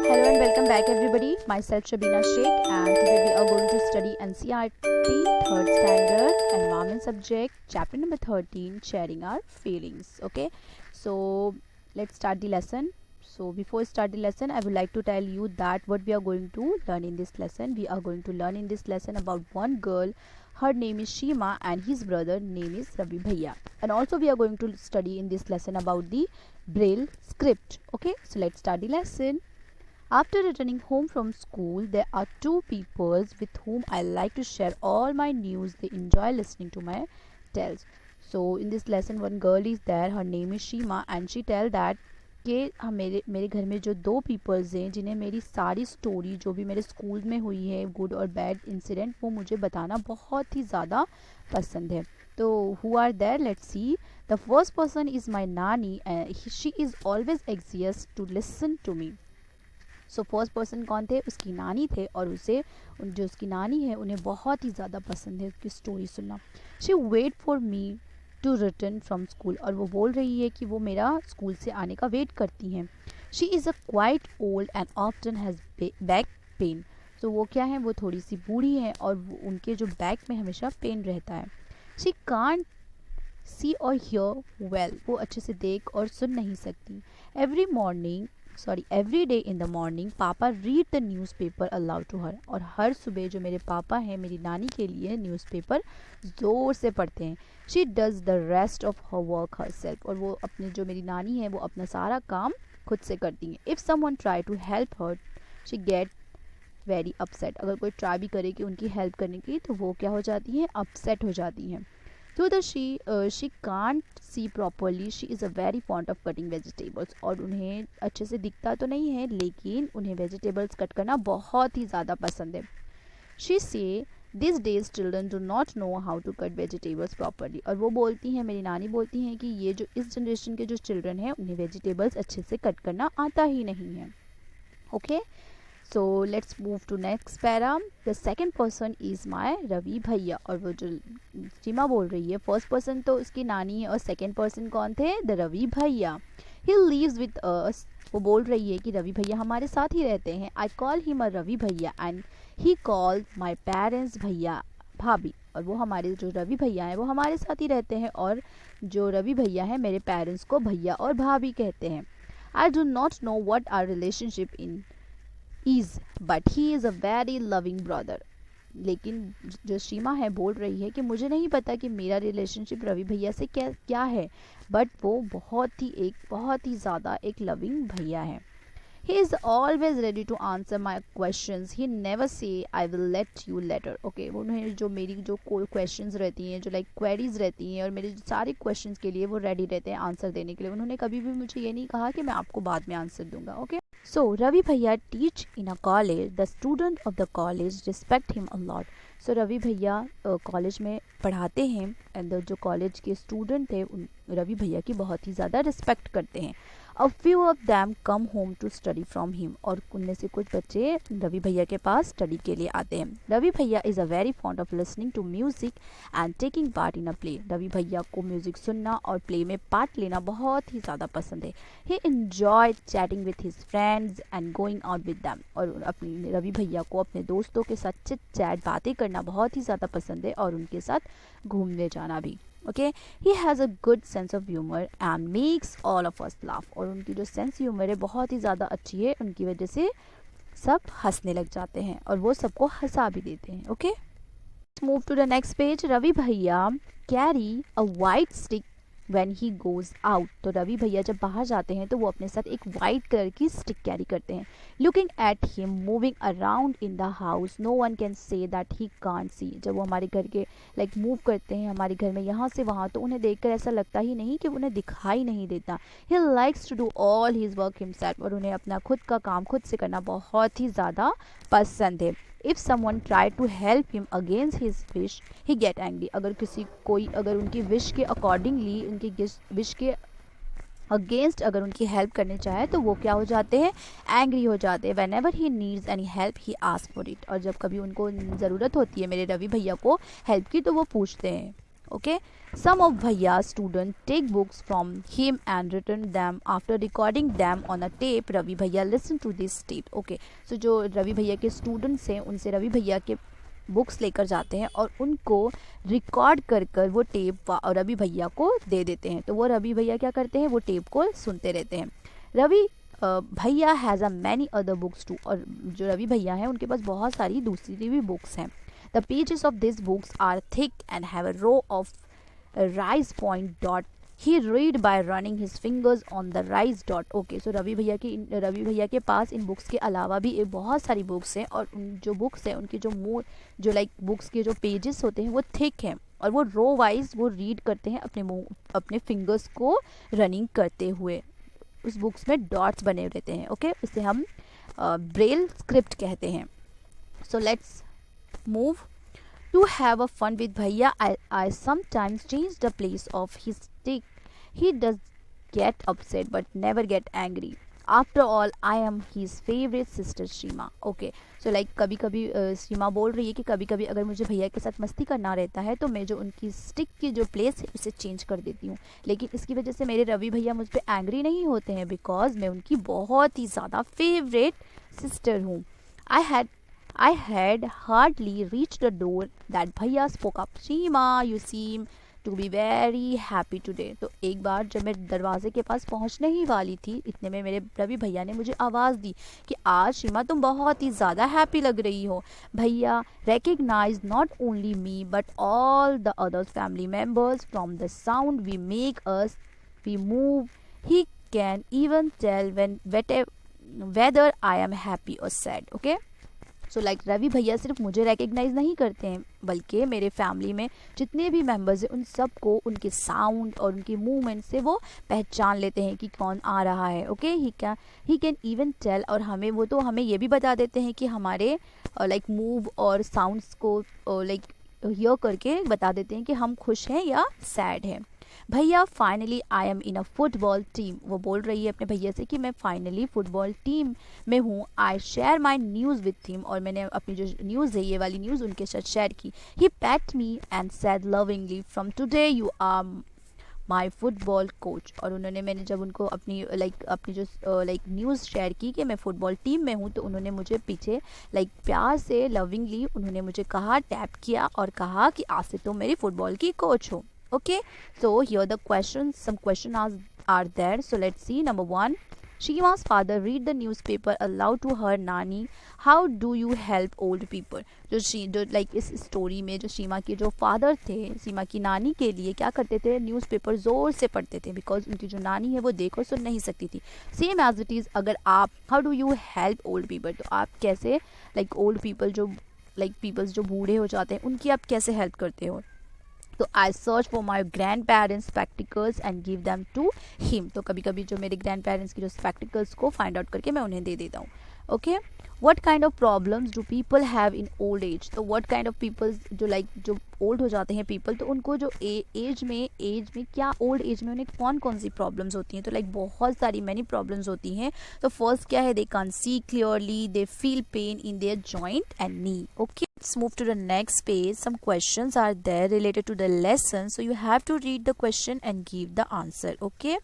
Hello and welcome back everybody. Myself Shabina Sheikh and today we are going to study NCERT 3rd standard environment subject chapter number 13 sharing our feelings. Okay, so let's start the lesson. So before start the lesson I would like to tell you that what we are going to learn in this lesson. We are going to learn in this lesson about one girl. Her name is Shima and his brother name is Ravi Bhaiya. And also we are going to study in this lesson about the Braille script. Okay, so let's start the lesson. After returning home from school, there are two people with whom I like to share all my news. They enjoy listening to my tales. So in this lesson one girl is there. Her name is Shima and she tell that कि मेरे घर में जो दो peoples हैं जिन्हें मेरी सारी स्टोरी जो भी मेरे स्कूल में हुई है गुड और बैड इंसिडेंट वो मुझे बताना बहुत ही ज़्यादा पसंद है. तो who are there let's see. The first person is my नानी. She is always anxious to listen to me. So first person कौन थे? उसकी नानी थे और उसे जो उसकी नानी है उन्हें बहुत ही ज़्यादा पसंद है उसकी स्टोरी सुनना. She wait for me to return from school. और वो बोल रही है कि वो मेरा स्कूल से आने का वेट करती हैं. She is a quite old and often has back pain. तो वो क्या है? वो थोड़ी सी बूढ़ी हैं और उनके जो बैक में हमेशा पेन रहता है. शी कांट सी और हियर वेल. वो अच्छे से देख और सुन नहीं सकती. Every day in the morning पापा read the newspaper aloud to her. और हर सुबह जो मेरे पापा हैं मेरी नानी के लिए न्यूज़पेपर ज़ोर से पढ़ते हैं. She does the rest of her work her self. और वो अपने जो मेरी नानी है वो अपना सारा काम खुद से करती हैं. If someone try to help her she get very upset. अगर कोई ट्राई भी करे कि उनकी हेल्प करने की तो वो क्या हो जाती हैं? अपसेट हो जाती हैं. तो the she can't see properly. She is a very fond of cutting vegetables. और उन्हें अच्छे से दिखता तो नहीं है लेकिन उन्हें वेजिटेबल्स कट करना बहुत ही ज़्यादा पसंद है. She say this days children do not know how to cut vegetables properly. और वो बोलती हैं मेरी नानी बोलती हैं कि ये जो इस जनरेशन के जो चिल्ड्रन हैं उन्हें वेजिटेबल्स अच्छे से कट करना आता ही नहीं है. Okay, so let's move to next para. The second person is my Ravi भैया. और वो जो सीमा बोल रही है फर्स्ट पर्सन तो उसकी नानी है और सेकंड पर्सन कौन थे? द रवि भैया. he lives with us. वो बोल रही है कि रवि भैया हमारे साथ ही रहते हैं. I call him a Ravi भैया and he calls my parents भैया भाभी. और वो हमारे जो रवि भैया हैं वो हमारे साथ ही रहते हैं और जो रवि भैया हैं मेरे पेरेंट्स को भैया और भाभी कहते हैं. I do not know what our relationship is but he is a very loving brother. लेकिन जो सीमा है बोल रही है कि मुझे नहीं पता कि मेरा रिलेशनशिप रवि भैया से क्या है बट वो बहुत ही ज़्यादा एक लविंग भैया है. He is always ready to answer my questions. He never say I will let you later. Okay, उन्हें जो मेरी जो क्वेश्चंस रहती हैं जो लाइक क्वेरीज रहती हैं और मेरे जो सारे क्वेश्चंस के लिए वो रेडी रहते हैं आंसर देने के लिए. उन्होंने कभी भी मुझे ये नहीं कहा कि मैं आपको बाद में आंसर दूंगा. Okay, so Ravi Bhaiya teach in a college. The student of the college respect him a lot. सो रवि भैया कॉलेज में पढ़ाते हैं एंड जो कॉलेज के स्टूडेंट थे उन रवि भैया की बहुत ही ज़्यादा रिस्पेक्ट करते हैं. A few of them come home to study from him. और उनमें से कुछ बच्चे रवि भैया के पास स्टडी के लिए आते हैं. रवि भैया is a very fond of listening to music and taking part in a play. Ravi भैया को म्यूज़िक सुनना और प्ले में पार्ट लेना बहुत ही ज़्यादा पसंद है. He enjoy chatting with his friends and going out with them. और अपनी रवि भैया को अपने दोस्तों के साथ चिट चैट बातें करना बहुत ही ज़्यादा पसंद है और उनके साथ घूमने जाना भी. Okay, he has a good sense of humour and makes all of us laugh. और उनकी जो सेंस ह्यूमर है बहुत ही ज़्यादा अच्छी है. उनकी वजह से सब हंसने लग जाते हैं और वो सबको हंसा भी देते हैं. Okay, move to the next page. Ravi भैया carry a white stick when he goes out. तो रवि भैया जब बाहर जाते हैं तो वो अपने साथ एक वाइट कलर की स्टिक कैरी करते हैं. Looking at him moving around in the house no one can say that he can't see. जब वो हमारे घर के लाइक मूव करते हैं हमारे घर में यहाँ से वहाँ तो उन्हें देखकर ऐसा लगता ही नहीं कि उन्हें दिखाई नहीं देता. He likes to do all his work himself. और उन्हें अपना खुद का काम खुद से करना बहुत ही ज़्यादा पसंद है. If someone try to help him against his wish, he get angry. अगर उनकी विश के अकॉर्डिंगली उनकी विश के अगेंस्ट अगर उनकी हेल्प करने चाहे तो वो क्या हो जाते हैं? एंग्री हो जाते हैं. Whenever he needs any help, he asks for it. और जब कभी उनको ज़रूरत होती है मेरे रवि भैया को हेल्प की तो वो पूछते हैं. Okay, some of Bhaiya's students take books from him and return them after recording them on a tape. Ravi Bhaiya listen to this tape. Okay, so जो रवि भैया के स्टूडेंट्स हैं उनसे रवि भैया के बुक्स लेकर जाते हैं और उनको रिकॉर्ड कर कर वो टेप रवि भैया को दे देते हैं। तो वो रवि भैया क्या करते हैं, वो टेप को सुनते रहते हैं। रवि भैया has a many other books too, और जो रवि भैया हैं उनके पास बहुत सारी दूसरी भी बुक्स हैं। The pages of these books are thick and have a row of rise point dot. He read by running his fingers on the rise dot. Okay, so Ravi भैया के पास इन बुक्स के अलावा भी बहुत सारी बुक्स हैं, और उन जो बुक्स हैं उनकी जो लाइक बुक्स के जो पेजेस होते हैं वो थिक हैं, और वो रो वाइज वो रीड करते हैं अपने फिंगर्स को रनिंग करते हुए। उस बुक्स में डॉट्स बने रहते हैं। ओके, इसे हम ब्रेल स्क्रिप्ट कहते हैं। So let's move to have a fun with Bhaiya. I sometimes change the place of his stick. He does get upset but never get angry. After all, I am his favorite sister Shima. Okay, so like कभी कभी सीमा बोल रही है कि कभी कभी अगर मुझे भैया के साथ मस्ती करना रहता है तो मैं जो उनकी स्टिक की जो प्लेस है उसे चेंज कर देती हूँ, लेकिन इसकी वजह से मेरे रवि भैया मुझ पर एंग्री नहीं होते हैं, बिकॉज मैं उनकी बहुत ही ज़्यादा फेवरेट सिस्टर हूँ। I had hardly reached the door that Bhaiya spoke up. Shima, you seem to be very happy today. तो एक बार जब मैं दरवाजे के पास पहुंचने ही वाली थी, इतने में मेरे रवि भैया ने मुझे आवाज़ दी कि आज शीमा तुम बहुत ही ज़्यादा हैप्पी लग रही हो। भैया recognize not only me but all the other family members from the sound we make us we move. He can even tell whether I am happy or sad. Okay. So like Ravi भैया सिर्फ मुझे recognise नहीं करते हैं, बल्कि मेरे family में जितने भी मेंबर्स हैं उन सबको उनके साउंड और उनके मूवमेंट से वो पहचान लेते हैं कि कौन आ रहा है। Okay, he can even tell, और हमें ये भी बता देते हैं कि हमारे लाइक मूव और साउंड्स को लाइक हियर करके बता देते हैं कि हम खुश हैं या सैड हैं। भैया finally I am in a football team. वो बोल रही है अपने भैया से कि मैं फाइनली फुटबॉल टीम में हूँ। I share my news with him, और मैंने अपनी जो न्यूज़ है ये वाली न्यूज़ उनके साथ शेयर की। He pat me and said lovingly from today you are my football coach. और मैंने जब उनको अपनी जो न्यूज़ शेयर की कि मैं फुटबॉल टीम में हूँ, तो उन्होंने मुझे पीछे प्यार से लविंगली उन्होंने मुझे कहा, टैप किया और कहा कि आज से तुम मेरी फुटबॉल की कोच हो। Okay, so here the questions, some questions are there. So let's see. Number 1, Shima's father read the newspaper aloud to her nani. How do you help old people? जो इस स्टोरी में जो शीमा के जो father थे सीमा की नानी के लिए क्या करते थे, न्यूज़पेपर ज़ोर से पढ़ते थे, बिकॉज उनकी जो नानी है वो देख और सुन नहीं सकती थी। सेम एज इट इज़, अगर आप how do you help old people, तो आप कैसे ओल्ड पीपल जो पीपल्स जो बूढ़े हो जाते हैं उनकी आप कैसे हेल्प करते हो। तो I search for my grandparents spectacles and give them to him. तो कभी कभी जो मेरे ग्रैंड पेरेंट्स की जो स्पेक्टिकल्स को फाइंड आउट करके मैं उन्हें दे देता हूँ। Okay, what kind of problems do people have in old age. तो वट काइंड ऑफ पीपल्स जो ओल्ड हो जाते हैं पीपल, तो उनको जो एज में क्या ओल्ड एज में उन्हें कौन कौन सी प्रॉब्लम्स होती हैं। तो बहुत सारी मैनी प्रॉब्लम्स होती हैं। तो फर्स्ट क्या है, they can see clearly, they feel pain in their joint and knee. Okay, let's move to the next page. Some questions are there related to the lesson, so you have to read the question and give the answer. Okay,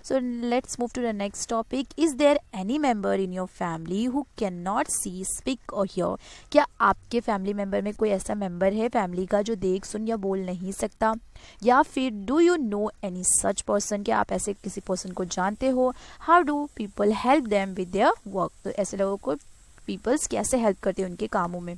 so let's move to the next topic. Is there any member in your family who cannot see, speak or hear? क्या आपके family member में कोई ऐसा member है family का जो देख सुन या बोल नहीं सकता, या फिर do you no any such person, क्या आप ऐसे किसी पर्सन को जानते हो। How do people help them with their work, तो ऐसे लोगों को पीपल्स कैसे हेल्प करते हैं उनके कामों में।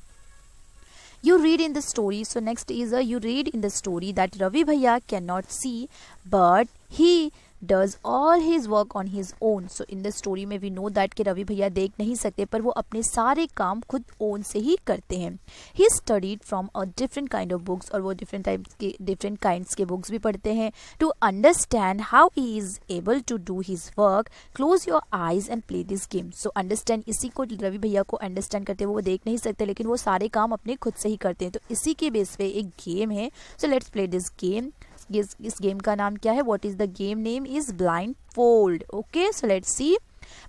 You read in the story, so next is you read in the story that Ravi Bhaiya cannot see but he does all his work on his own. So in the story में we know that कि रवि भैया देख नहीं सकते पर वो अपने सारे काम खुद ओन से ही करते हैं। He studied from a different kind of books, और वो different kinds के books भी पढ़ते हैं to understand how he is able to do his work. Close your eyes and play this game. So understand, इसी को रवि भैया को understand करते वो देख नहीं सकते लेकिन वो सारे काम अपने खुद से ही करते हैं। तो इसी के बेस पे एक गेम है। So let's play this game. इस गेम का नाम क्या है, what is the game name is blind fold. Okay, so let's C.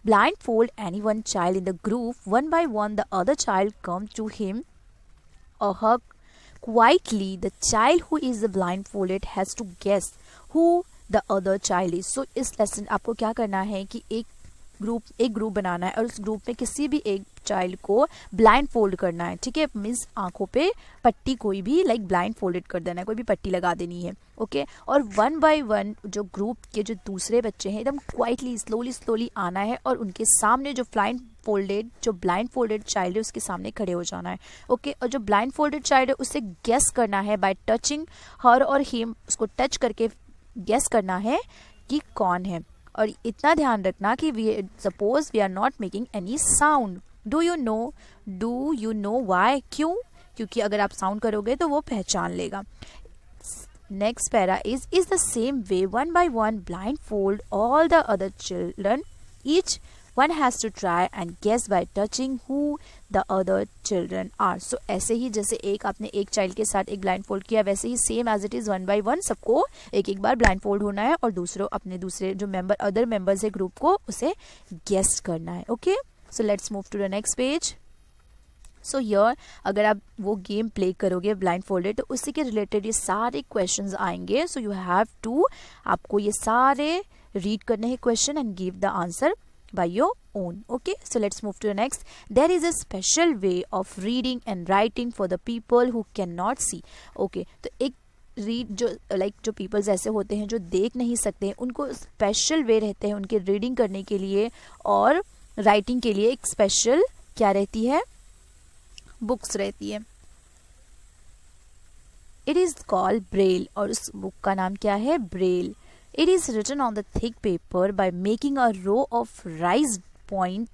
Blindfold any one child in the group. One by one the other child come to him or her quietly the child who is blindfolded has to guess who the other child is. So इस lesson आपको क्या करना है कि एक group बनाना है और उस ग्रुप में किसी भी एक चाइल्ड को ब्लाइंड फोल्ड करना है, ठीक है, मीन्स आंखों पे पट्टी कोई भी लाइक ब्लाइंड फोल्डेड कर देना है, कोई भी पट्टी लगा देनी है, ओके। और वन बाय वन जो ग्रुप के जो दूसरे बच्चे हैं एकदम क्वाइटली स्लोली आना है और उनके सामने जो ब्लाइंड फोल्डेड चाइल्ड है उसके सामने खड़े हो जाना है, ओके। और जो ब्लाइंड फोल्डेड चाइल्ड है उसे गेस करना है बाय टचिंग हर और हिम, उसको टच करके गेस करना है कि कौन है। और इतना ध्यान रखना कि suppose we are not making any sound. Do you know why, क्यों? क्योंकि अगर आप साउंड करोगे तो वो पहचान लेगा। Next para is the same way one by one blind fold all the other children, each one has to try and guess by touching who the other children are. So ऐसे ही जैसे एक आपने एक चाइल्ड के साथ एक blind fold किया, वैसे ही same as it is one by one सबको एक बार ब्लाइंड फोल्ड होना है और दूसरे जो अदर मेंबर्स है ग्रुप को उसे गेस करना है, okay. So let's move to the next page. So here अगर आप वो गेम प्ले करोगे ब्लाइंड फोल्डेड तो उसी के रिलेटेड ये सारे क्वेश्चंस आएंगे। सो यू हैव टू, आपको ये सारे रीड करने हैं question and give the answer by your own, okay. So let's move to the next. There is a special way of reading and writing for the people who cannot see, okay. तो एक read जो peoples ऐसे होते हैं जो देख नहीं सकते हैं, उनको स्पेशल वे रहते हैं उनके रीडिंग करने के लिए और राइटिंग के लिए। एक स्पेशल क्या रहती है, बुक्स रहती है, इट इज कॉल्ड ब्रेल, और उस बुक का नाम क्या है, Braille. It is written on the thick paper by making a row of raised point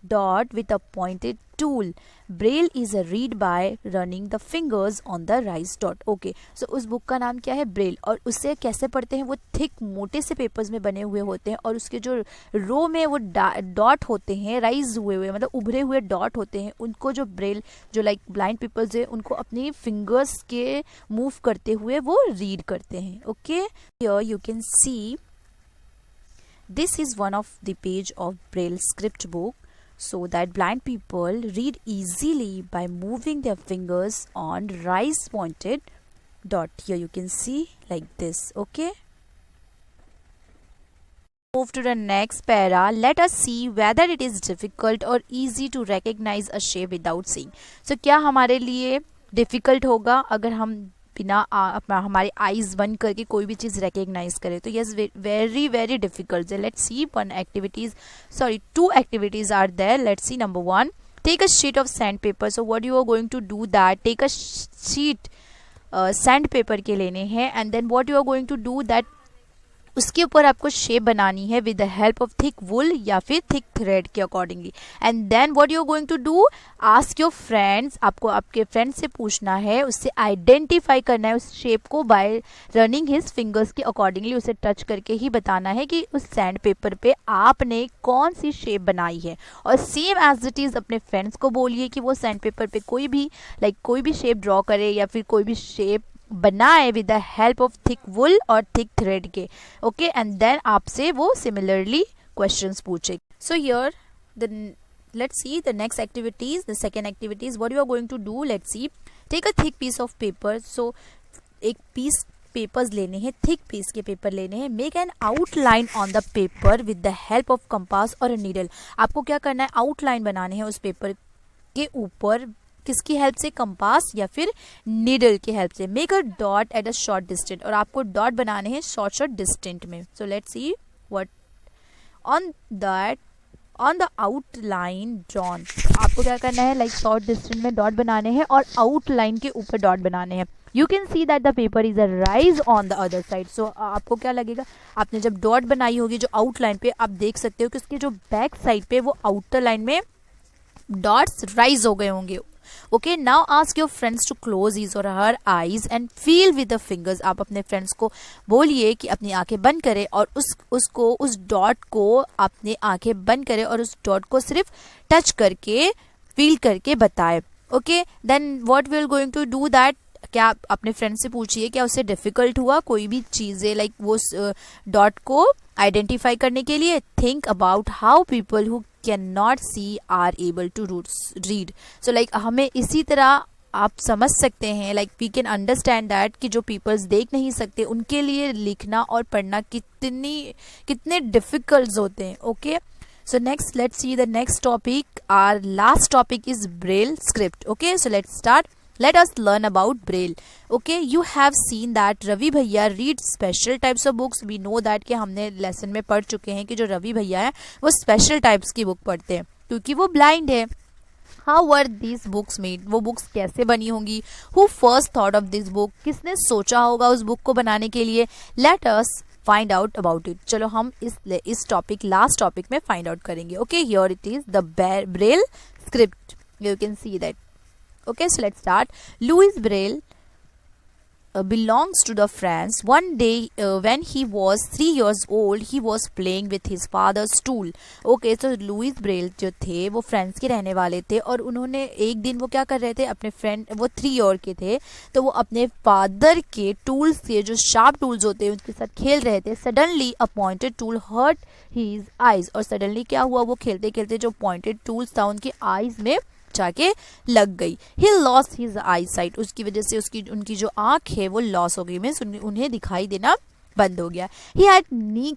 dot with a pointed tool. Braille is a read by running the fingers on the raised dot. Okay, so उस book का नाम क्या है, Braille. और उससे कैसे पढ़ते हैं, वो थिक मोटे से पेपर्स में बने हुए होते हैं और उसके जो रो में वो डॉट होते हैं, राइज हुए मतलब उभरे हुए डॉट होते हैं, उनको जो ब्रेल जो लाइक ब्लाइंड पीपल्स है उनको अपनी फिंगर्स के मूव करते हुए वो रीड करते हैं, okay. Here you can C this is one of the page of Braille script book, so that blind people read easily by moving their fingers on raised pointed dot. Here you can see like this, okay. Move to the next para. Let us see whether it is difficult or easy to recognize a shape without seeing. So क्या हमारे लिए difficult होगा अगर हम बिना हमारे eyes बंद करके कोई भी चीज रिकॉग्नाइज करे? तो यस, वेरी वेरी डिफिकल्ट है। Let's see two activities are there. Let's see number 1, take a sheet of sand paper. So what you are going to do that, take a sheet sand paper के लेने हैं and then what you are going to do that, उसके ऊपर आपको shape बनानी है with the help of thick wool या फिर थिक थ्रेड के accordingly. And then what you are going to do, ask your friends, आपको आपके फ्रेंड से पूछना है, उससे आइडेंटिफाई करना है उस शेप को बाय रनिंग हिज फिंगर्स के अकॉर्डिंगली। उसे टच करके ही बताना है कि उस सैंड पेपर पे आपने कौन सी शेप बनाई है। और सेम एज इट इज अपने फ्रेंड्स को बोलिए कि वो सैंड पेपर पे कोई भी शेप ड्रॉ करे या फिर कोई भी शेप बनाए with the help of thick wool और थिक थ्रेड के, ओके। एंड देन आपसे वो सिमिलरली क्वेश्चंस पूछे। So here let's see the next activities, the second activities. What you are going to do, let's see. Take a thick piece of paper. So एक piece papers लेने हैं, thick piece के paper लेने हैं। Make an outline on the paper with the help of compass और needle. आपको क्या करना है, आउटलाइन बनाने हैं उस पेपर के ऊपर, किसकी हेल्प से, कंपास या फिर नीडल की हेल्प से। Make a dot at a short distant, और आपको डॉट बनाने हैं शॉर्ट डिस्टेंट में। So let's see what on the outline drawn. आपको क्या करना है, लाइक शॉर्ट डिस्टेंस में डॉट बनाने हैं और आउटलाइन के ऊपर डॉट बनाने हैं। You can see that the paper is a rise on the other side. So आपको क्या लगेगा, आपने जब डॉट बनाई होगी जो आउटलाइन पे, आप देख सकते हो कि उसके जो बैक साइड पे वो आउटर लाइन में डॉट्स राइज हो गए होंगे, okay. Now ask your friends to close his और her eyes and feel with the fingers. आप अपने फ्रेंड्स को बोलिए कि अपनी आंखें बंद करें और उस डॉट को अपने आंखें बंद करें और उस डॉट को सिर्फ टच करके फील करके बताए, okay. Then what we are going to do that, क्या आप अपने फ्रेंड से पूछिए क्या उसे डिफिकल्ट हुआ कोई भी चीजें लाइक वो डॉट को आइडेंटिफाई करने के लिए। Think about how people who can not see are able to read. So like हमें इसी तरह आप समझ सकते हैं, like we can understand that कि जो पीपल्स देख नहीं सकते उनके लिए लिखना और पढ़ना कितने डिफिकल्ट होते हैं. Okay, so next let's see the next topic. Our last topic is braille script. Okay, so let's start. Let us learn about braille. Okay, you have seen that Ravi Bhaiya read special types of books. We know that कि हमने lesson में पढ़ चुके हैं कि जो रवि भैया है वो स्पेशल टाइप्स की बुक पढ़ते हैं क्योंकि वो ब्लाइंड है. How were these books made? वो बुक्स कैसे बनी होंगी? Who first thought of this book? किसने सोचा होगा उस बुक को बनाने के लिए? Let us find out about it. चलो हम इस टॉपिक लास्ट टॉपिक में फाइंड आउट करेंगे. Okay, here it is the Braille script. You can see that. Okay, so let's start. Louis Braille belongs to the France. One day when he was 3 years old, he was playing with his father's tool. Okay, so Louis Braille जो थे वो France के रहने वाले थे और उन्होंने एक दिन वो क्या कर रहे थे, अपने फ्रेंड, वो 3 ईयर के थे तो वो अपने फादर के टूल्स के जो शार्प टूल्स होते हैं उसके साथ खेल रहे थे. Suddenly a pointed tool hurt his eyes. और सडनली क्या हुआ, वो खेलते खेलते जो पॉइंटेड टूल्स था उनके आईज में जाके लग गई. He lost his I site. उसकी वजह से उनकी जो आंख है वो लॉस हो गई, मीन्स उन्हें दिखाई देना बंद हो गया. He had knee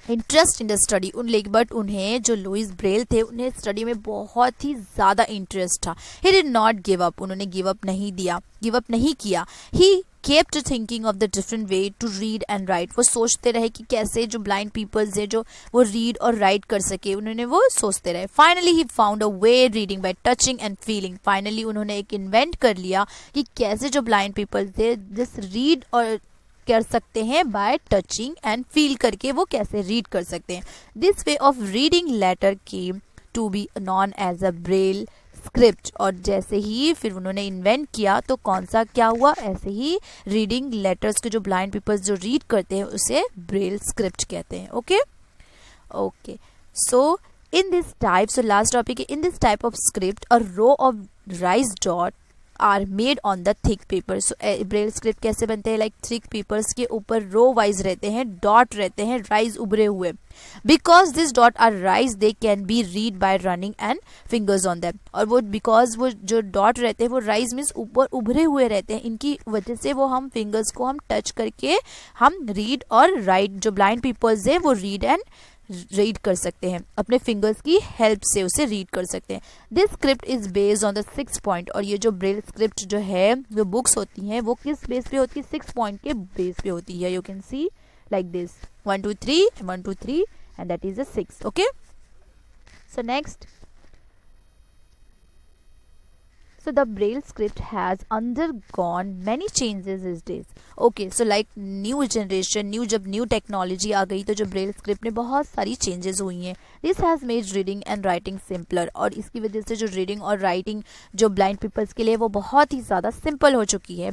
interest in the study. But उन्हें जो लुइस ब्रेल थे उन्हें स्टडी में बहुत ही ज़्यादा इंटरेस्ट था. He did not give up. उन्होंने गिव अप नहीं किया. ही kept thinking of the different way to read and write. वो सोचते रहे कि कैसे जो blind peoples है जो वो read और write कर सके, उन्होंने वो सोचते रहे. Finally he found a way reading by touching and feeling. Finally उन्होंने एक invent कर लिया कि कैसे जो blind peoples थे just read और कर सकते हैं by touching and feel करके वो कैसे read कर सकते हैं. This way of reading later came to be known as a braille script. और जैसे ही फिर उन्होंने इन्वेंट किया तो कौन सा क्या हुआ, ऐसे ही रीडिंग लेटर्स के जो ब्लाइंड पीपल्स जो रीड करते हैं उसे ब्रेल स्क्रिप्ट कहते हैं. Okay, so in this type, so last topic, in this type of script a row of raised dot are made on the thick paper. So braille script कैसे बनते हैं, like thick papers के ऊपर row wise रहते हैं, dot रहते हैं, rise उभरे हुए. Because this dot are rise they can be read by running and fingers on them. और वो बिकॉज वो जो डॉट रहते हैं वो राइज मीन्स ऊपर उभरे हुए रहते हैं, इनकी वजह से वो हम फिंगर्स को हम टच करके हम रीड और राइट, जो ब्लाइंड पीपल्स है वो रीड कर सकते हैं, अपने फिंगर्स की हेल्प से उसे रीड कर सकते हैं. This script is based on the 6 point. और ये जो ब्रेल स्क्रिप्ट जो है जो बुक्स होती हैं वो किस बेस पे होती है, 6 पॉइंट के बेस पे होती है. You can C like this 1 2 3 1 2 3 and that is a 6. Okay, so next, so the braille script has undergone many changes these days. Okay, so like new generation, जब new technology आ गई तो जो braille script में बहुत सारी changes हुई हैं. This has made reading and writing simpler. और इसकी वजह से जो reading और writing जो blind peoples के लिए वो बहुत ही ज़्यादा simple हो चुकी है.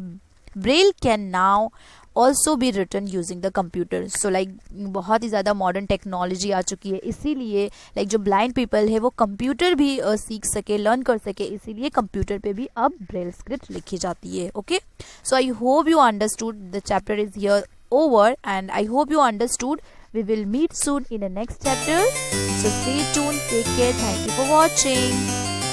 Braille can now also be written using the computer. So like बहुत ही ज़्यादा मॉडर्न टेक्नोलॉजी आ चुकी है, इसीलिए like जो ब्लाइंड पीपल है वो कंप्यूटर भी सीख सके, लर्न कर सके, इसीलिए कंप्यूटर पे भी अब ब्रेल स्क्रिप्ट लिखी जाती है. Okay, so I hope you understood. The chapter is here over and I hope you understood. We will meet soon in the next chapter. So stay tuned. Take care. Thank you for watching.